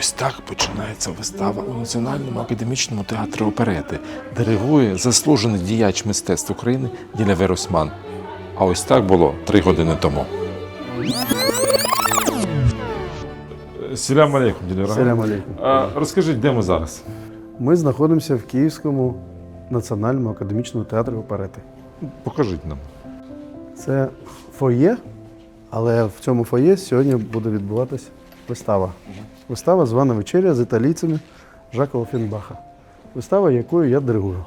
ось так починається вистава у Національному академічному театрі оперети. Диригує заслужений діяч мистецтв України Ділявер Осман. А ось так було 3 години тому. Селям алейкум, Ділявер. Селям алейкум. Розкажіть, де ми зараз? Ми знаходимося в Київському національному академічному театрі оперети. Покажіть нам. Це фоє, але в цьому фоє сьогодні буде відбуватись вистава. Вистава «Звана вечеря» з італійцями Жака Оффенбаха. Вистава, якою я диригую.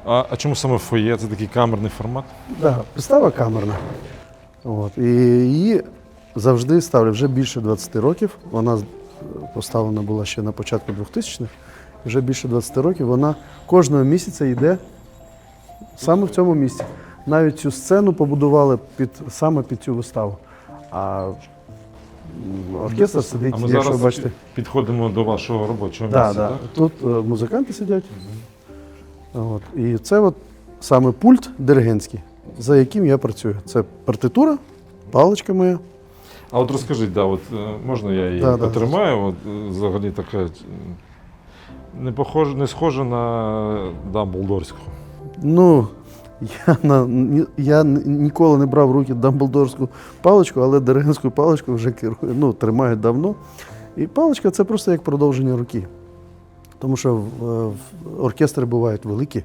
А чому саме фоє? Це такий камерний формат? Так, вистава камерна. І її завжди ставлять вже більше 20 років. Вона поставлена була ще на початку 2000-х. Вже більше 20 років вона кожного місяця йде саме в цьому місці. Навіть цю сцену побудували саме під цю виставу. А оркестр сидить, А ми якщо зараз бачите. підходимо до вашого робочого місця, так? Тут музиканти сидять. І це саме пульт диригентський, за яким я працюю. Це партитура, паличка моя. А от розкажіть, можна я її потримаю? Взагалі така не схожа на Дамблдорську. Ну, я ніколи не брав в руки дамблдорську паличку, але диригентську паличку вже тримаю давно. І паличка – це просто як продовження руки. Тому що оркестри бувають великі,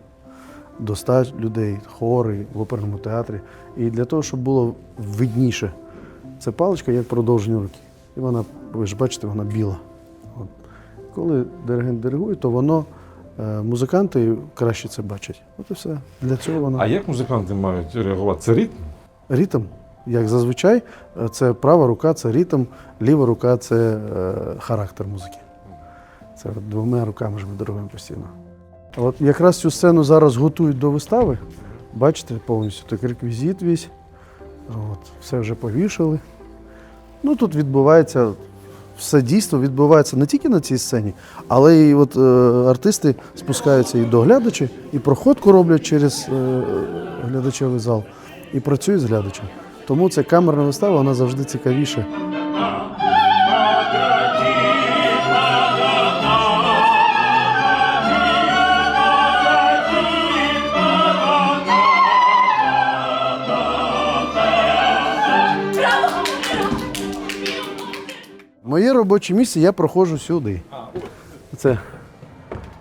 до 100 людей, хори в оперному театрі. І для того, щоб було видніше, це паличка як продовження руки. І вона, ви ж бачите, вона біла. Коли диригент диригує, то музиканти краще це бачать. От і все. Для цього вона. А як музиканти мають реагувати? Це ритм? Ритм. Як зазвичай, це права рука – це ритм, ліва рука – це характер музики. Це 2 руками ж ми диригуємо постійно. От якраз цю сцену зараз готують до вистави. Бачите, повністю так реквізит весь. Все вже повішали. Тут відбувається, все дійство відбувається не тільки на цій сцені, але і артисти спускаються і до глядачів, і проходку роблять через глядачевий зал, і працюють з глядачем. Тому ця камерна вистава, вона завжди цікавіша. Моє робоче місце я проходжу сюди. Це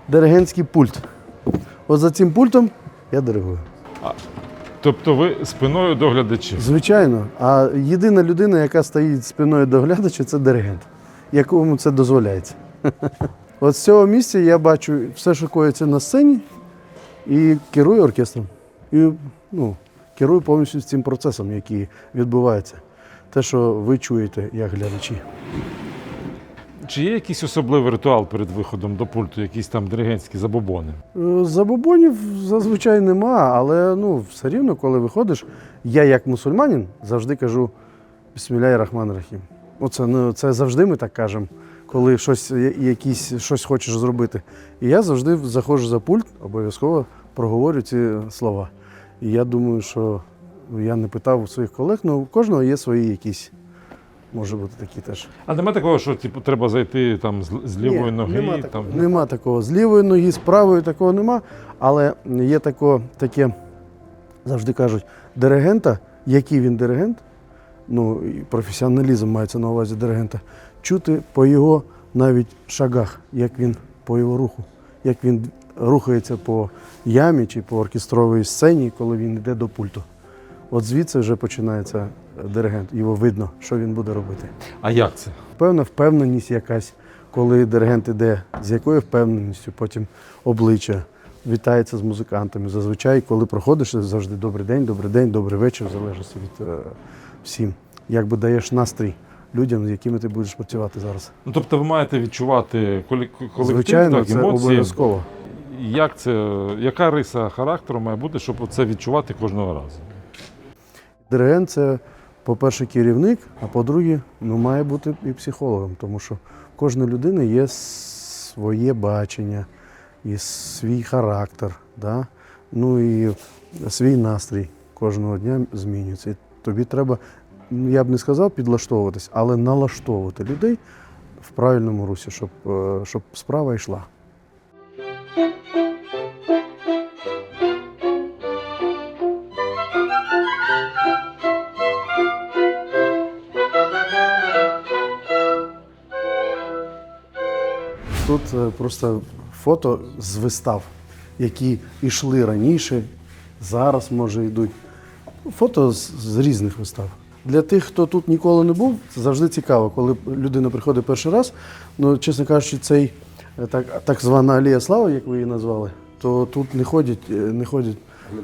диригентський пульт. От за цим пультом я диригую. Тобто ви спиною до глядачів? Звичайно. А єдина людина, яка стоїть спиною до глядача, це диригент, якому це дозволяється. От з цього місця я бачу все, що коїться на сцені, і керую оркестром. І керую повністю цим процесом, який відбувається. Те, що ви чуєте, як глядачі. Чи є якийсь особливий ритуал перед виходом до пульту, якісь там диригентські забобони? Забобонів зазвичай нема, але все рівно, коли виходиш, я як мусульманин завжди кажу «Бісмілляхі рахмані рахім». Це завжди ми так кажемо, коли щось хочеш зробити. І я завжди заходжу за пульт, обов'язково проговорю ці слова. І я думаю, що я не питав у своїх колег, у кожного є свої якісь, може бути такі теж. А нема такого, що треба зайти з лівої ноги? Нема такого. З лівої ноги, з правої такого нема. Але є таке, завжди кажуть, диригента, який він диригент, і професіоналізм мається на увазі диригента, чути по його навіть шагах, як він по його руху, як він рухається по ямі чи по оркестровій сцені, коли він йде до пульту. От звідси вже починається диригент, його видно, що він буде робити. А як це? Певна впевненість якась, коли диригент іде, з якою впевненістю, потім обличчя, вітається з музикантами. Зазвичай, коли проходиш, завжди добрий день, добрий вечір, в залежності від всім. Якби даєш настрій людям, з якими ти будеш працювати зараз. Тобто ви маєте відчувати колектив, звичайно, це емоції? Обов'язково. Яка риса характеру має бути, щоб це відчувати кожного разу? Диригент – це, по-перше, керівник, а по-друге, має бути і психологом, тому що в кожної людини є своє бачення, і свій характер, і свій настрій кожного дня змінюється. І тобі треба, я б не сказав підлаштовуватись, але налаштовувати людей в правильному русі, щоб справа йшла. Тут просто фото з вистав, які йшли раніше, зараз, може, йдуть. Фото з різних вистав. Для тих, хто тут ніколи не був, це завжди цікаво, коли людина приходить перший раз. Ну, чесно кажучи, цей так звана Алея Слави, як ви її назвали, то тут не ходять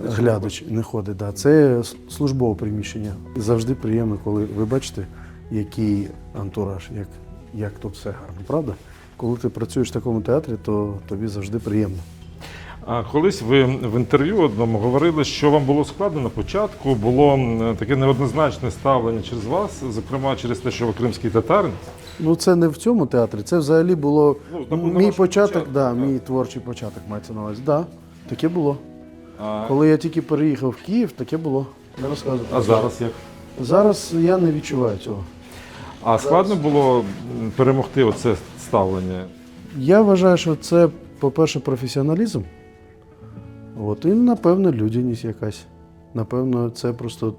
глядачі, не ходить. Да. Це службове приміщення. Завжди приємно, коли ви бачите, який антураж, як тут все гарно, правда? Коли ти працюєш в такому театрі, то тобі завжди приємно. А колись ви в інтерв'ю одному говорили, що вам було складно на початку, було таке неоднозначне ставлення через вас, зокрема через те, що ви кримський татарин. Ну, це не в цьому театрі, це взагалі було на мій вашому початок, початку, да, так. мій творчий початок мається на увазі. Да, таке було. А, Коли я тільки переїхав в Київ, таке було. Не розказую. а зараз як? Зараз я не відчуваю цього. А складно було перемогти оце ставлення? Я вважаю, що це, по-перше, професіоналізм. От, і, напевно, людяність якась. Напевно, це просто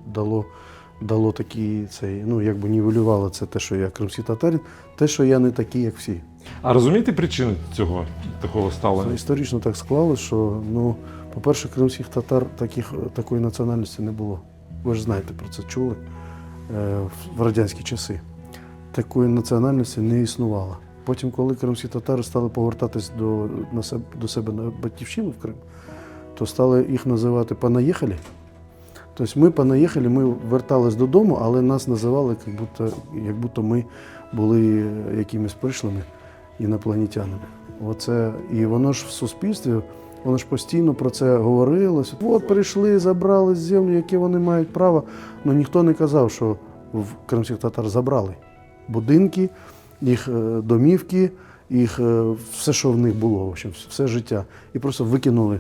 дало такий цей, ну, якби нівелювало це те, що я кримський татарин, те, що я не такий, як всі. А розумієте причини цього такого Це ставлення? історично так склалося, що, ну, по-перше, кримських татар такої національності не було. Ви ж знаєте про це, чули в радянські часи. Такої національності не існувало. Потім, коли кримські татари стали повертатись до себе на батьківщину в Крим, то стали їх називати «понаїхалі». Тобто ми «понаїхалі», ми вертались додому, але нас називали, як будто ми були якимись пришлими інопланетянами. Оце, і воно ж в суспільстві, воно ж постійно про це говорилось. От прийшли, забрали землю, яке вони мають право. Ну ніхто не казав, що в кримських татар забрали будинки, їх домівки, їх все, що в них було, в общем, все життя. І просто викинули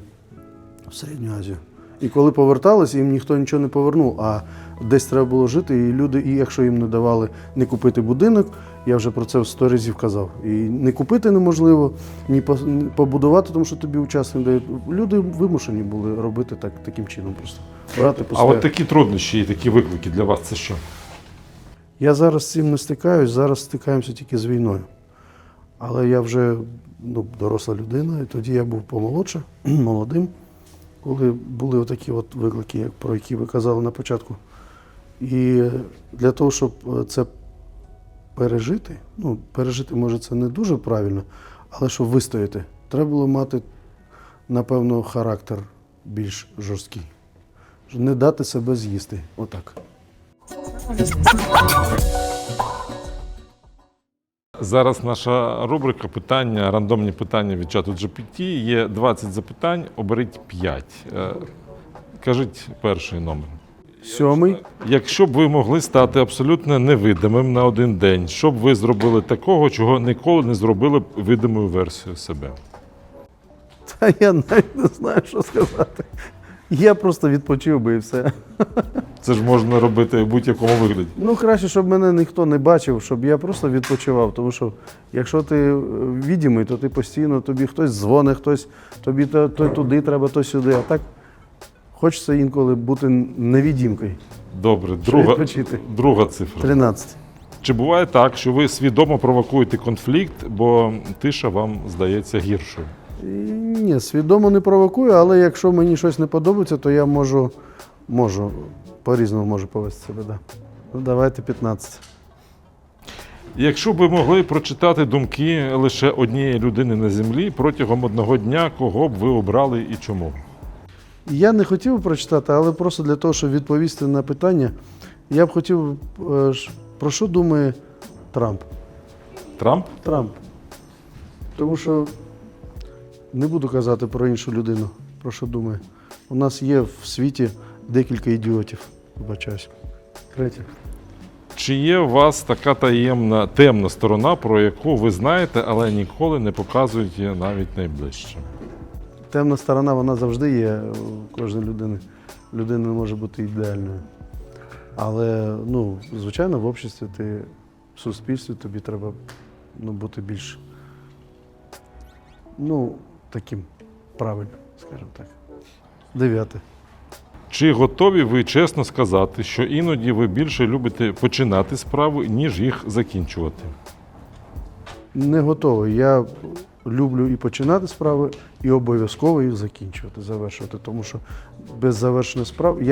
в Середню Азію. І коли поверталися, їм ніхто нічого не повернув, а десь треба було жити, і люди, і якщо їм не давали не купити будинок, я вже про це 100 разів казав. І не купити неможливо, ні побудувати, тому що тобі учасник дають. Люди вимушені були робити таким чином просто. Брати А от такі труднощі і такі виклики для вас це що? Я зараз з цим не стикаюсь, зараз стикаємося тільки з війною. Але я вже доросла людина, і тоді я був помолодше, молодим, коли були отакі от виклики, про які ви казали на початку. І для того, щоб це пережити, пережити, може, це не дуже правильно, але щоб вистояти, треба було мати, напевно, характер більш жорсткий. Не дати себе з'їсти. Отак. Зараз наша рубрика питання, рандомні питання від чату GPT. Є 20 запитань, оберіть 5. Кажіть перший номер. 7. Якщо б ви могли стати абсолютно невидимим на один день, що б ви зробили такого, чого ніколи не зробили б видимою версією себе? Та я навіть не знаю, що сказати. Я просто відпочив би і все. Це ж можна робити в будь-якому вигляді. Краще, щоб мене ніхто не бачив, щоб я просто відпочивав. Тому що якщо ти відомий, то ти постійно, тобі хтось дзвонить, тобі то туди треба, то сюди. А так хочеться інколи бути невідімкою. Добре, друга цифра. 13. Чи буває так, що ви свідомо провокуєте конфлікт, бо тиша вам здається гіршою? Ні, свідомо не провокую, але якщо мені щось не подобається, то я можу по-різному можу повести себе. Да. Давайте 15. Якщо б ви могли прочитати думки лише однієї людини на землі протягом одного дня, кого б ви обрали і чому? Я не хотів прочитати, але просто для того, щоб відповісти на питання, я б хотів, про що думає Трамп? Трамп? Трамп. Тому що не буду казати про іншу людину, про що думає. У нас є в світі декілька ідіотів, вибачаюсь. 3. Чи є у вас така таємна, темна сторона, про яку ви знаєте, але ніколи не показуєте навіть найближче? Темна сторона, вона завжди є у кожної людини. Людина не може бути ідеальною. Але, звичайно, в обществі в суспільстві тобі треба бути більш таким правильним, скажімо так. 9. Чи готові ви чесно сказати, що іноді ви більше любите починати справи, ніж їх закінчувати? Не готовий. Я люблю і починати справи, і обов'язково їх закінчувати, завершувати. Тому що без завершення справ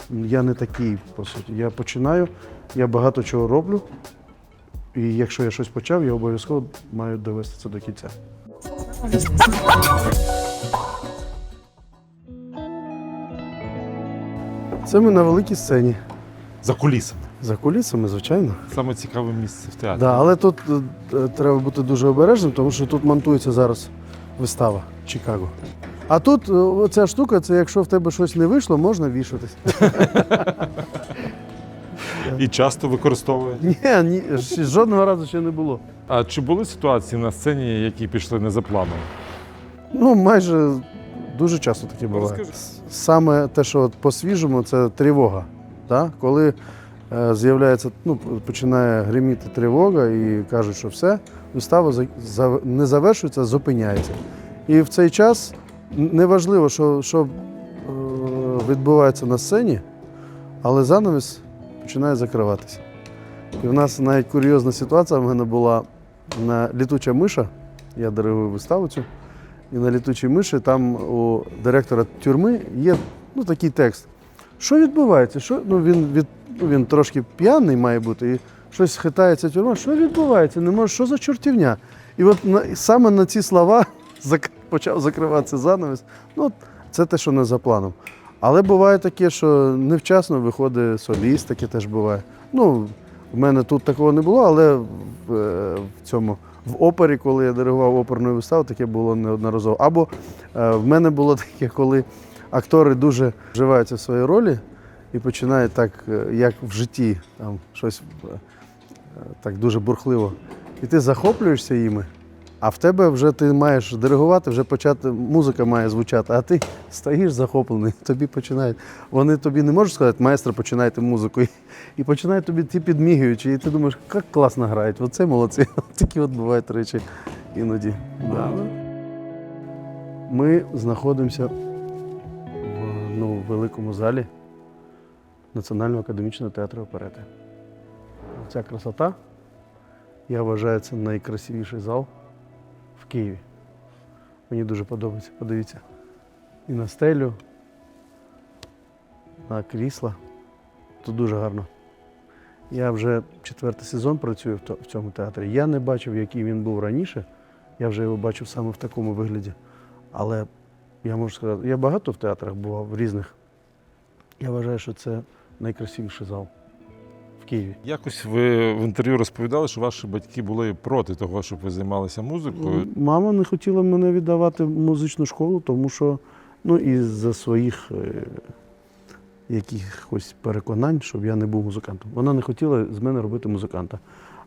я не такий, по суті. Я починаю, я багато чого роблю, і якщо я щось почав, я обов'язково маю довести це до кінця. Це ми на великій сцені. За кулісами. За кулісами, звичайно. Саме цікаве місце в театрі. Да, але тут треба бути дуже обережним, тому що тут монтується зараз вистава Чикаго. А тут оця штука, це якщо в тебе щось не вийшло, можна вішатись. І часто використовуєте? Ні, жодного разу ще не було. А чи були ситуації на сцені, які пішли не за планом? Майже дуже часто таке буває. Розкажи. Саме те, що по-свіжому, це тривога. Да? Коли з'являється, починає гриміти тривога і кажуть, що все, вистава не завершується, а зупиняється. І в цей час неважливо, що відбувається на сцені, але занавіс починає закриватися. І в нас навіть курйозна ситуація в мене була на «Літуча миша», я диригую виставу цю, і на «Літучій миші» там у директора тюрми є такий текст. Що відбувається? Він трошки п'яний має бути, і щось хитається тюрма. Що відбувається? Не може, що за чортівня? І от саме на ці слова почав закриватися занавіс. Це те, що не за планом. Але буває таке, що невчасно виходить соліст, таке теж буває. В мене тут такого не було, але в опері, коли я диригував оперну виставу, таке було неодноразово. Або в мене було таке, коли актори дуже вживаються в своїй ролі і починають так, як в житті, там щось так дуже бурхливо. І ти захоплюєшся їми, а в тебе вже ти маєш диригувати, вже почати, музика має звучати, а ти стоїш захоплений, тобі починають. Вони тобі не можуть сказати, майстер, починайте музику. І починають тобі ті підмігуючи, і ти думаєш, як класно грають, оце молодці. Такі бувають речі іноді. Да. Ми знаходимося в великому залі Національного академічного театру оперети. Ця красота, я вважаю, це найкрасивіший зал в Києві. Мені дуже подобається, подивіться. І на стелю, на крісла. Тут дуже гарно. Я вже 4-й сезон працюю в цьому театрі. Я не бачив, який він був раніше. Я вже його бачив саме в такому вигляді. Але я можу сказати, я багато в театрах бував, в різних. Я вважаю, що це найкрасивіший зал в Києві. Якось ви в інтерв'ю розповідали, що ваші батьки були проти того, щоб ви займалися музикою. Мама не хотіла мене віддавати в музичну школу, тому що, із-за своїх якихось переконань, щоб я не був музикантом. Вона не хотіла з мене робити музиканта.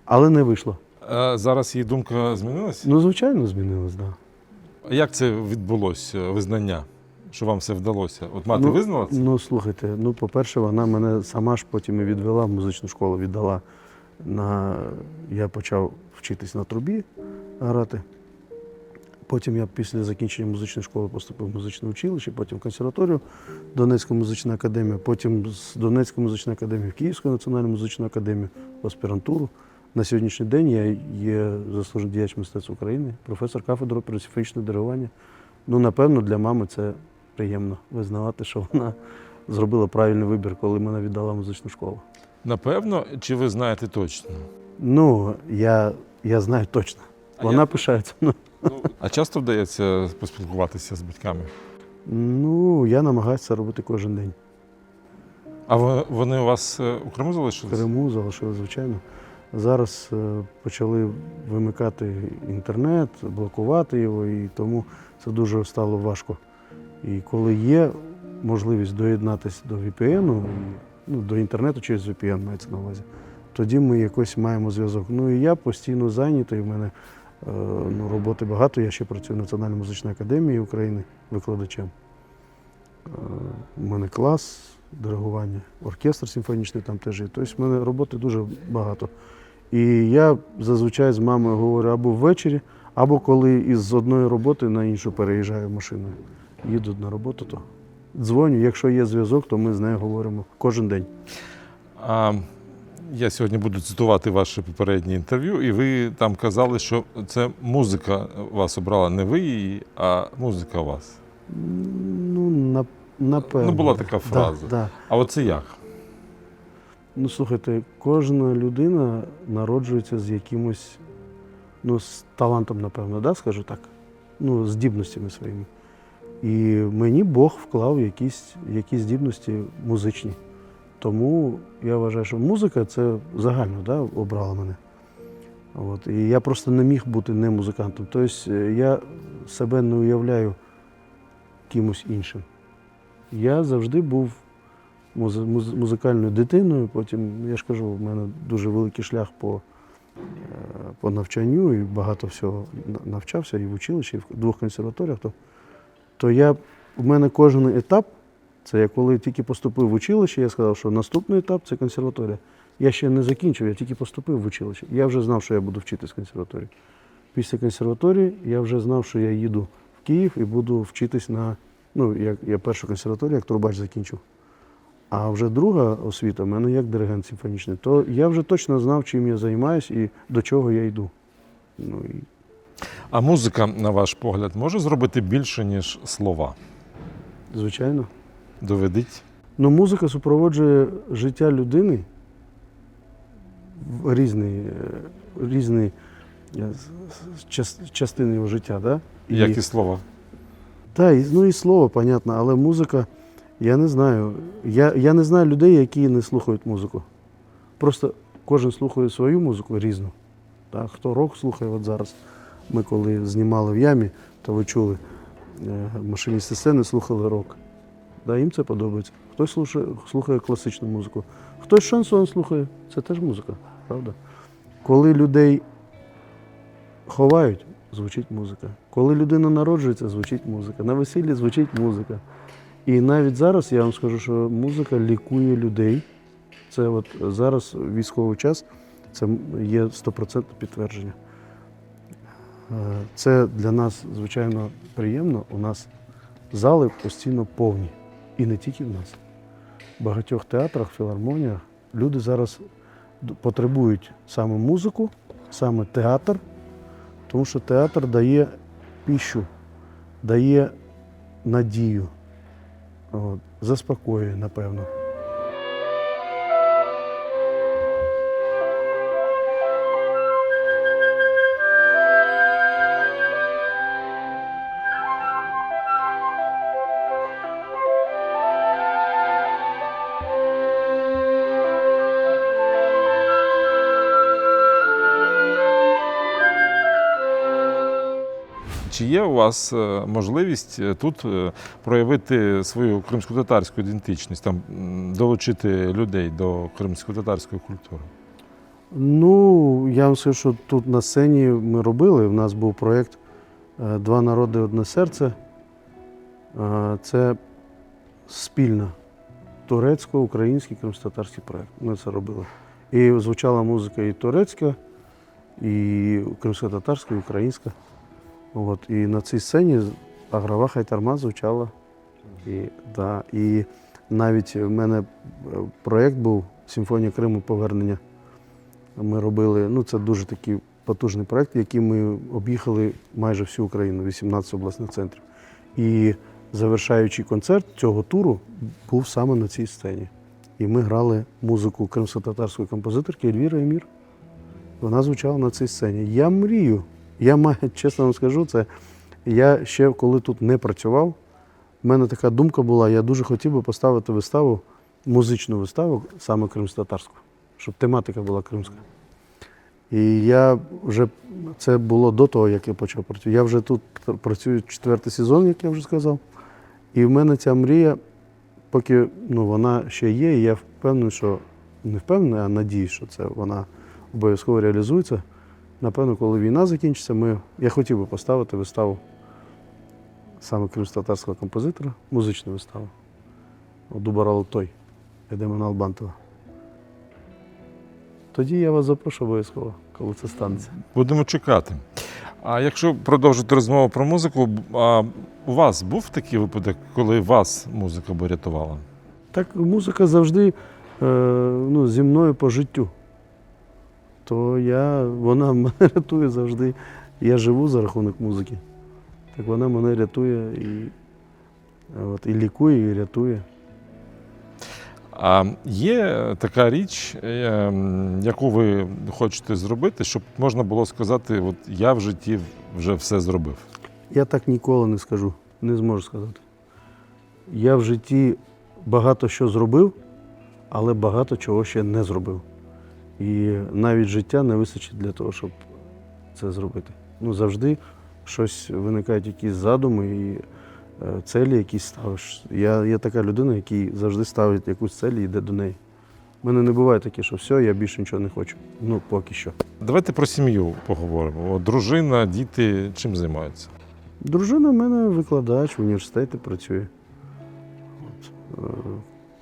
Але не вийшло. А зараз її думка змінилася? Звичайно, змінилась, так. Да. Як це відбулося, визнання, що вам все вдалося? От мати визнала це? Слухайте, по-перше, вона мене сама ж потім і відвела в музичну школу, віддала я почав вчитись на трубі грати. Потім я після закінчення музичної школи поступив в музичне училище, потім в консерваторію, Донецьку музичну академію, потім з Донецької музичної академії в Київську національну музичну академію, в аспірантуру. На сьогоднішній день я є заслужений діяч мистецтв України, професор кафедри оперно-симфонічного диригування. Напевно, для мами це приємно визнавати, що вона зробила правильний вибір, коли мене віддала в музичну школу. Напевно, чи ви знаєте точно? Я знаю точно. Вона пишається. А часто вдається поспілкуватися з батьками? Я намагаюся це робити кожен день. А вони у вас у Криму залишились? В Криму залишились, звичайно. Зараз почали вимикати інтернет, блокувати його, і тому це дуже стало важко. І коли є можливість доєднатися до VPN, до інтернету через VPN мається на увазі, тоді ми якось маємо зв'язок. І я постійно зайнятий, в мене роботи багато, я ще працюю в Національній музичній академії України викладачем. У мене клас диригування, оркестр симфонічний там теж є. Тобто в мене роботи дуже багато. І я зазвичай з мамою говорю або ввечері, або коли із одної роботи на іншу переїжджаю машиною. Їду на роботу, то дзвоню. Якщо є зв'язок, то ми з нею говоримо кожен день. А я сьогодні буду цитувати ваше попереднє інтерв'ю, і ви там казали, що це музика вас обрала, не ви її, а музика вас. Ну, напевно. Ну, була така фраза. Да. А оце як? Ну, слухайте, кожна людина народжується з якимось, ну, з талантом, напевно, да, скажу так, ну, здібностями своїми. І мені Бог вклав якісь здібності музичні. Тому я вважаю, що музика – це загально, да, обрала мене. От. І я просто не міг бути не музикантом. Тобто я себе не уявляю кимось іншим. Я завжди був музикальною дитиною, потім, я ж кажу, в мене дуже великий шлях по навчанню, і багато всього навчався і в училищі, і в 2 консерваторіях. То в мене кожен етап, це я коли тільки поступив в училище, я сказав, що наступний етап – це консерваторія. Я ще не закінчив, я тільки поступив в училище. Я вже знав, що я буду вчитись в консерваторії. Після консерваторії я вже знав, що я їду в Київ і буду вчитись на, ну, я першу консерваторію, як трубач закінчив. А вже друга освіта в мене як диригент симфонічний, то я вже точно знав, чим я займаюся і до чого я йду. Ну, і... А музика, на ваш погляд, може зробити більше, ніж слова? Звичайно. Доведіть. Ну, музика супроводжує життя людини в різні частини його життя. Да? Як і слова. Так, ну і слово, понятно, але музика, я не знаю. Я не знаю людей, які не слухають музику. Просто кожен слухає свою музику різну. Так? Хто рок слухає, от зараз ми коли знімали в ямі, то ви чули, машиністи сцени слухали рок. Да, їм це подобається. Хтось слухає класичну музику, хтось шансон слухає, це теж музика, правда? Коли людей ховають, звучить музика. Коли людина народжується, звучить музика. На весіллі звучить музика. І навіть зараз я вам скажу, що музика лікує людей. Це от зараз військовий час, це є 100% підтвердження. Це для нас, звичайно, приємно. У нас зали постійно повні. І не тільки в нас. В багатьох театрах, філармоніях люди зараз потребують саме музику, саме театр, тому що театр дає пищу, дає надію, заспокоює, напевно. Чи є у вас можливість тут проявити свою кримсько-татарську ідентичність, там, долучити людей до кримсько-татарської культури? Ну, я вам скажу, що тут на сцені ми робили. У нас був проєкт «Два народи, одне серце». Це спільно турецько-український кримсько-татарський проєкт. Ми це робили. І звучала музика і турецька, і кримсько-татарська, і українська. От, і на цій сцені Аграва Хайтарма звучала. І навіть в мене проєкт був «Симфонія Криму. Повернення». Ми робили, ну це дуже такий потужний проєкт, який ми об'їхали майже всю Україну, 18 обласних центрів. І завершаючий концерт цього туру був саме на цій сцені. І ми грали музику кримсько-татарської композиторки Ельвіри Емір. Вона звучала на цій сцені. Я мрію. Чесно вам скажу, я ще коли тут не працював, в мене така думка була, я дуже хотів би поставити виставу, музичну виставу, саме кримсько-татарську, щоб тематика була кримська. І це було до того, як я почав працювати. Я вже тут працюю 4-й сезон, як я вже сказав. І в мене ця мрія, поки вона ще є, і я впевнений, що, не впевнений, а надіюсь, що вона обов'язково реалізується. Напевно, коли війна закінчиться, я хотів би поставити виставу саме кримсько-татарського композитора, музичну виставу. Дубар Алтай, Едема Налбантова. Тоді я вас запрошу обов'язково, коли це станеться. Будемо чекати. А якщо продовжити розмову про музику, а у вас був такий випадок, коли вас музика б рятувала? Так музика завжди зі мною по життю. То вона мене рятує завжди. Я живу за рахунок музики. Так вона мене рятує і лікує, і рятує. А є така річ, яку ви хочете зробити, щоб можна було сказати, от я в житті вже все зробив? Я так ніколи не скажу, не зможу сказати. Я в житті багато що зробив, але багато чого ще не зробив. І навіть життя не вистачить для того, щоб це зробити. Завжди щось виникають, якісь задуми і цілі якісь ставиш. Я така людина, який завжди ставить якусь цель і йде до неї. У мене не буває таке, що все, я більше нічого не хочу. Поки що. Давайте про сім'ю поговоримо. От дружина, діти чим займаються? Дружина в мене викладач в університеті працює.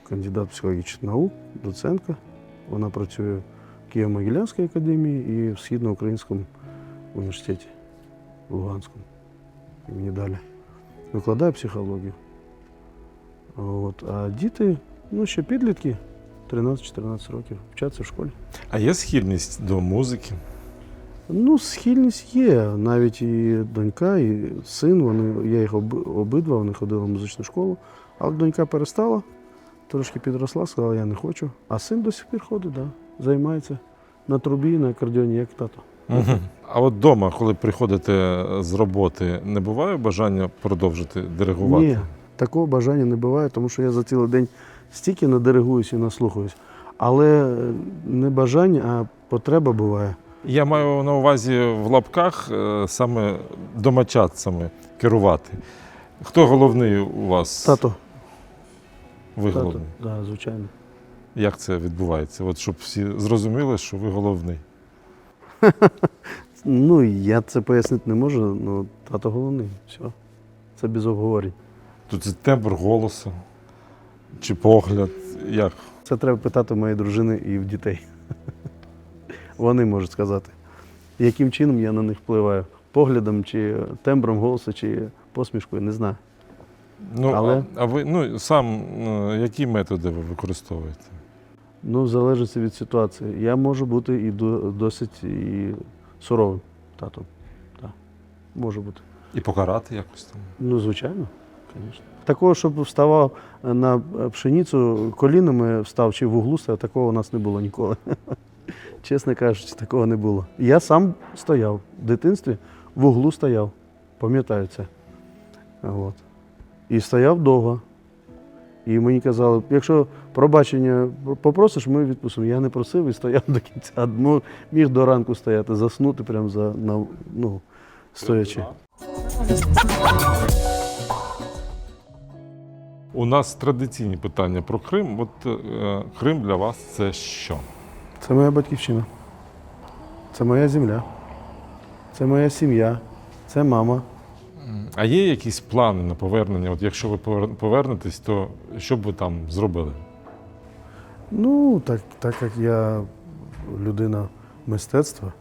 Кандидат психологічних наук, доцентка. Вона працює в Києво-Могилянській академії і в Східноукраїнському університеті в Луганському. Імені Далі. Викладає психологію. А діти, ще підлітки, 13-14 років, вчаться в школі. А є схильність до музики? Схильність є. Навіть і донька, і син, я їх обидва, вони ходили в музичну школу. Але донька перестала, трошки підросла, сказала, я не хочу. А син до сих пір ходить, займається на трубі, на акордеоні, як тато. Угу. А от вдома, коли приходите з роботи, не буває бажання продовжити диригувати? Ні, такого бажання не буває, тому що я за цілий день стільки надиригуюсь і наслухаюсь. Але не бажання, а потреба буває. Я маю на увазі в лапках саме домочадцями керувати. Хто головний у вас? Тато. Ви головний? Так, звичайно. Як це відбувається? От щоб всі зрозуміли, що ви головний. Я це пояснити не можу, тато головний. Все. Це без обговорень. Тут це тембр голосу чи погляд, як? Це треба питати моєї дружини і в дітей. Вони можуть сказати, яким чином я на них впливаю. Поглядом, чи тембром голосу, чи посмішкою, не знаю. А ви сам які методи ви використовуєте? Залежить від ситуації. Я можу бути і досить і суровим татом. Так, може бути. І покарати якось там? Звичайно, звісно. Такого, щоб вставав на пшеницю колінами встав чи в углу стояв, такого у нас не було ніколи. Чесно кажучи, такого не було. Я сам стояв в дитинстві, в углу стояв, пам'ятаю це. І стояв довго. І мені казали, якщо пробачення попросиш, ми відпустимо. Я не просив і стояв до кінця. Міг до ранку стояти, заснути прямо стоячи. У нас традиційні питання про Крим. От Крим для вас це що? Це моя батьківщина. Це моя земля. Це моя сім'я. Це мама. А є якісь плани на повернення? От якщо ви повернетесь, то що б ви там зробили? Так як я людина мистецтва,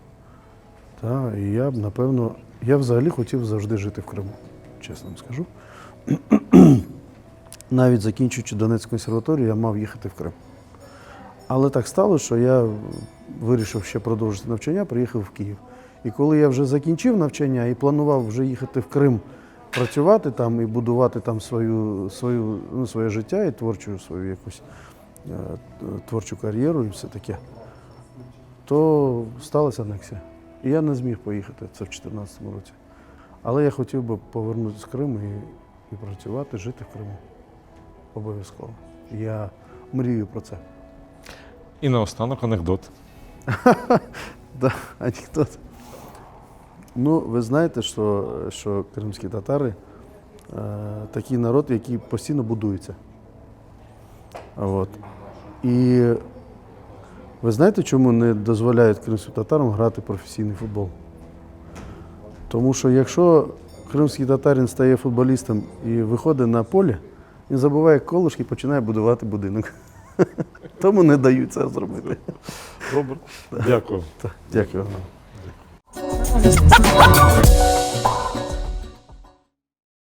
і я б, напевно, я взагалі хотів завжди жити в Криму, чесно вам скажу. Навіть закінчуючи Донецьку консерваторію, я мав їхати в Крим. Але так сталося, що я вирішив ще продовжити навчання, приїхав в Київ. І коли я вже закінчив навчання і планував вже їхати в Крим, працювати там і будувати там своє життя і свою якусь творчу кар'єру і все таке, то сталася анексія. І я не зміг поїхати, це в 2014 році. Але я хотів би повернутися з Криму і працювати, жити в Криму. Обов'язково. Я мрію про це. І наостанок анекдот. Так, анекдот. Ви знаєте, що кримські татари такий народ, який постійно будується. І ви знаєте, чому не дозволяють кримським татарам грати професійний футбол? Тому що якщо кримський татарин стає футболістом і виходить на поле, він забуває колишки і починає будувати будинок. Тому не дають це зробити. Добре. Дякую. Дякую вам.